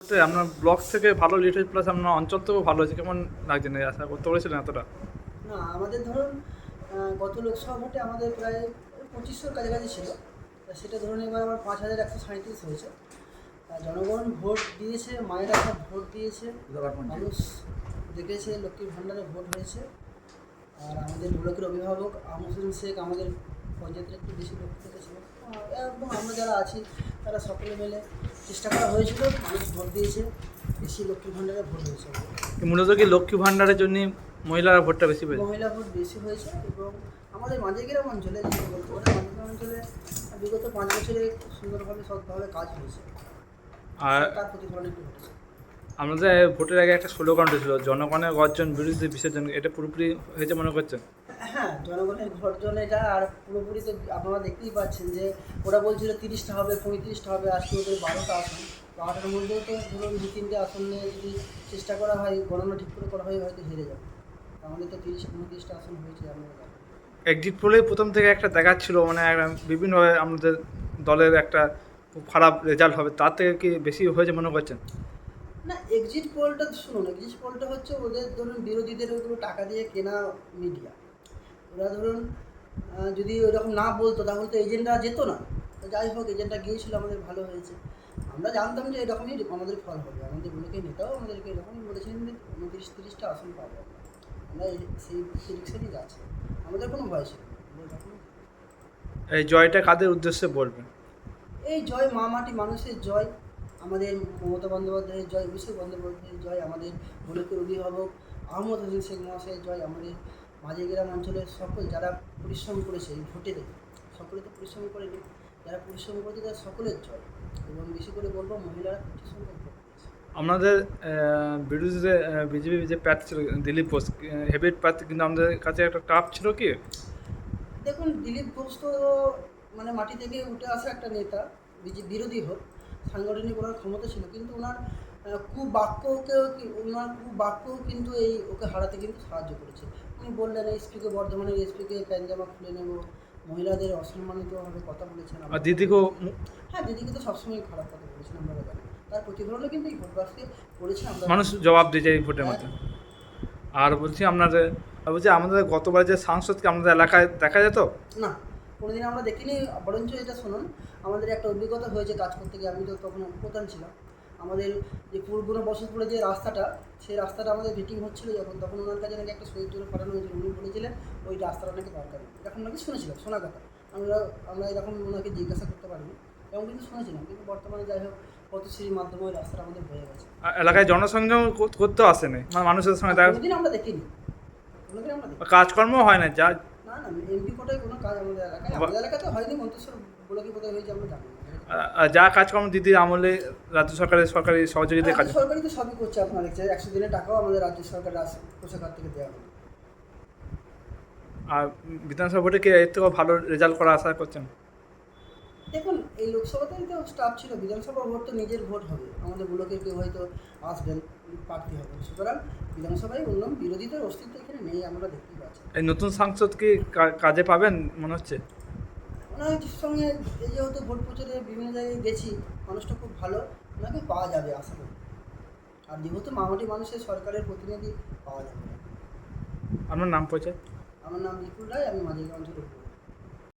ভোটে আপনার ব্লক থেকে ভালো লিড হয়েছে, প্লাস আপনার অঞ্চল থেকেও ভালো হয়েছে, কেমন লাগছে না আশা করতে পেরেছিলেন এতটা? না, আমাদের ধরুন গত লোকসভা ভোটে আমাদের প্রায় 2500-র কাছাকাছি ছিল। তা সেটা ধরুন এবার আমার 5137 হয়েছে। জনগণ ভোট দিয়েছে, মায়েরা সব ভোট দিয়েছে, মানুষ দেখেছে লক্ষ্মীর ভাণ্ডারে ভোট হয়েছে। আর আমাদের ব্লকের অভিভাবক আমসুদ্দিন শেখ আমাদের পঞ্চায়েতের একটু বেশি লোক থেকেছিল, এবং আমরা যারা আছি তারা সকলে মিলে চেষ্টা করা হয়েছিল, মানুষ ভোট দিয়েছে, বেশি লক্ষ্মীর ভাণ্ডারে ভোট হয়েছে। মূলত কি লক্ষ্মী ভাণ্ডারের জন্য মহিলারা ভোটটা বেশি পেয়েছে? মহিলা ভোট বেশি হয়েছে, এবং আমাদের মাঝেগ্রাম অঞ্চলে যেটা বলতে পারে মাঝেগ্রাম অঞ্চলে বিগত 5 বছরে খুব সুন্দরভাবে সৎভাবে কাজ হয়েছে, আর তার প্রতিফলন একটু ঘটেছে। আমাদের ভোটের আগে একটা স্লোগান ছিল, জনগণের গর্জন বিরোধী বিসর্জন, এটা পুরোপুরি হয়েছে মনে করছেন? হ্যাঁ, জনগণের গর্জন এটা, আর পুরোপুরি তো আপনারা দেখতেই পাচ্ছেন যে ওরা বলছিল 30টা হবে, 35টা হবে, আজকে ওদের 12টা আসন। 12টার মধ্যেও তো ধরুন 2-3টে আসন নিয়ে যদি চেষ্টা করা হয়, গণনা ঠিক করে করা হয়, হয়তো হেরে যাবে। আমাদের তো 30-29টা আসন হয়েছে আপনারা জানেন। এক্সিট পোলে প্রথম থেকে একটা দেখাচ্ছিল, মানে বিভিন্নভাবে আমাদের দলের একটা খুব খারাপ রেজাল্ট হবে, তার থেকে কি বেশি হয়েছে মনে করছেন? না, এক্সিট পোলটা শুনুন, এক্সিট পোলটা হচ্ছে ওদের ধরুন বিরোধীদের ওইগুলো টাকা দিয়ে কেনা মিডিয়া। ওরা ধরুন যদি ওইরকম না বলতো তাহলে তো এজেন্টরা যেত না। তো যাই হোক, এজেন্টরা গিয়েছিল, আমাদের ভালো হয়েছে। আমরা জানতাম যে এরকমই আমাদের ফল হবে, আমাদের ব্লকের নেতাও আমাদেরকে এরকমই বলেছিলেন যে 29-30টা আসন পাবো আমরা। আমরা সেই সিলেকশনই যাচ্ছি, আমাদের কোনো ভয় ছিল না। এই জয়টা কাদের উদ্দেশ্যে বলবেন? এই জয় মা মাটি মানুষের জয়, আমাদের মমতা বন্দ্যোপাধ্যায়ের জয়, অভিষেক বন্দ্যোপাধ্যায়ের জয়, আমাদের ব্লকের অভিভাবক আহমদ হোসেন শেখ মহাশয়ের জয়, আমাদের মাঝেগ্রাম অঞ্চলের সকল যারা পরিশ্রম করেছে এই ভোটে, সকলে তো পরিশ্রম করেনি, যারা পরিশ্রম করেছে তারা সকলের জয়। এবং বেশি করে বলবো মহিলারা প্রচুর সংখ্যক ভোট দিয়েছে। আমাদের বিরোধীদের বিজেপি যে প্রার্থী ছিল দিলীপ ঘোষ, হেভিট প্রার্থী, কিন্তু আমাদের কাছে একটা টাফ ছিল কি? দেখুন, দিলীপ ঘোষ তো মানে মাটি থেকে উঠে আসা একটা নেতা, বিরোধী হোক, সাংগঠনিক ওনার ক্ষমতা ছিল, কিন্তু ওনার ওনার কুবাক্যও কিন্তু এই ওকে হারাতে কিন্তু সাহায্য করেছে। উনি বললেন এসপিকে, বর্ধমানের এসপিকে প্যান্জামা খুলে নেব, মহিলাদের অসম্মানিতভাবে কথা বলেছেন। আর দিদিকেও হ্যাঁ, দিদিকে তো সবসময় খারাপ কথা বলেছেন, আমরা জানি। তার প্রতিফলনও কিন্তু এই ভোটবাসকে করেছে, আমরা মানুষ জবাব দিয়েছে এই ভোটের মধ্যে। আর বলছি আমাদের গতবার যে সাংসদকে আমাদের এলাকায় দেখা যেত। না, কোনোদিন আমরা দেখিনি। বরঞ্চ এটা শুনুন, আমাদের একটা অভিজ্ঞতা হয়েছে কাজ করতে গিয়ে, আমি তো তখন প্রধান ছিলাম। আমাদের যে পূর্বনা বসতপুরে যে রাস্তাটা, সেই রাস্তাটা আমাদের মিটিং হচ্ছিলো যখন, তখন ওনার কাছে নাকি একটা সই জন্য পাঠানো হয়েছিল। উনি বলেছিলেন ওই রাস্তাটা নাকি দরকার নেই, এরকম নাকি শুনেছিলাম, শোনা কথা। আমরা আমরা এরকম ওনাকে জিজ্ঞাসা করতে পারিনি, এরকম কিন্তু শুনেছিলাম। কিন্তু বর্তমানে যাই হোক, পথশ্রীর মাধ্যমে ওই রাস্তাটা আমাদের হয়ে গেছে। এলাকায় জনসংযোগ করতেও আসেনি, মানে মানুষের সঙ্গে দেখা, কোনোদিন আমরা দেখিনি, কোনোদিন আমরা দেখিনি। কাজকর্ম হয় না যা। না না, এমপি কোটায় কোনো কাজ আমাদের এলাকাতে হয়নি, মন্তেশ্বর ব্লকে কোথায় হয়েছে আমরা জানি না। যা কাজকর্ম দিদির আমলে রাজ্য সরকারের সরকারি সহযোগিতায় কাজ। রাজ্য সরকারই তো সবই করছে, আপনারা দেখছেন 100 দিনের টাকাও আমাদের রাজ্য সরকারের কোষাগার থেকে দেওয়া হবে। আর বিধানসভা ভোটে কি এর থেকেও ভালো রেজাল্ট করার আশা করছেন? দেখুন, এই লোকসভাতেই তো স্টাফ ছিল, বিধানসভা ভোট তো নিজের ভোট হবে, আমাদের ব্লকের কেউ হয়তো আসবেন, প্রার্থী হবে, সুতরাং বিধানসভায় অন্য বিরোধীদের অস্তিত্ব এখানে নেই, আমরা দেখতেই পাচ্ছি। এই নতুন সাংসদ কি কাজে পাবেন মনে হচ্ছে? ওনার সঙ্গে এই যেহেতু ভোট প্রচারে বিভিন্ন জায়গায় গেছি, মানুষটা খুব ভালো, ওনাকে পাওয়া যাবে আশা করি। আর যেহেতু মামাটি মানুষের সরকারের প্রতিনিধি, পাওয়া যাবে। আপনার নাম পরিচয়? আমার নাম বিপুল রায়, আমি মাঝেগ্রাম অঞ্চলের